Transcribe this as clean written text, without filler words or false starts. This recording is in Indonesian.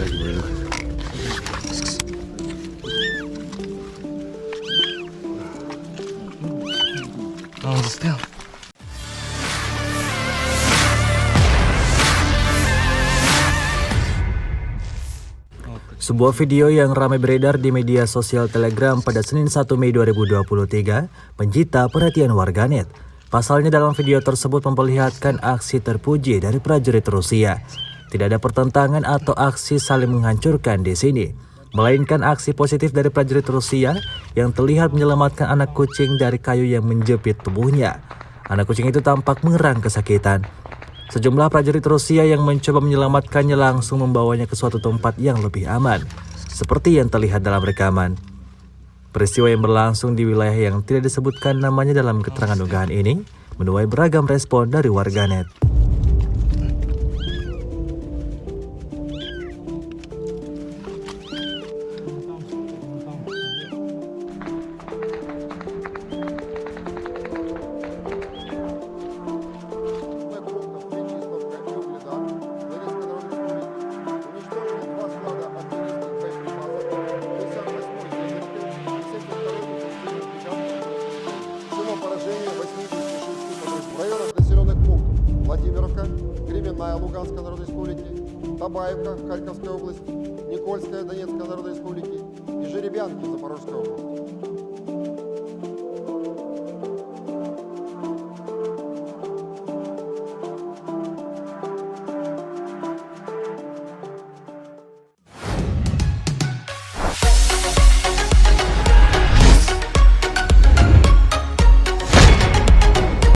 gimana? Oh, still. Sebuah video yang ramai beredar di media sosial Telegram pada Senin 1 Mei 2023 menyita perhatian warganet. Pasalnya dalam video tersebut memperlihatkan aksi terpuji dari prajurit Rusia. Tidak ada pertentangan atau aksi saling menghancurkan di sini, melainkan aksi positif dari prajurit Rusia yang terlihat menyelamatkan anak kucing dari kayu yang menjepit tubuhnya. Anak kucing itu tampak mengerang kesakitan. Sejumlah prajurit Rusia yang mencoba menyelamatkannya langsung membawanya ke suatu tempat yang lebih aman, seperti yang terlihat dalam rekaman. Peristiwa yang berlangsung di wilayah yang tidak disebutkan namanya dalam keterangan unggahan ini menuai beragam respon dari warganet. В районах населенных пунктов Владимировка, Кременная Луганской Народной Республики, Табаевка, Харьковская область, Никольская Донецкой Народной Республики и Жеребянки Запорожской области.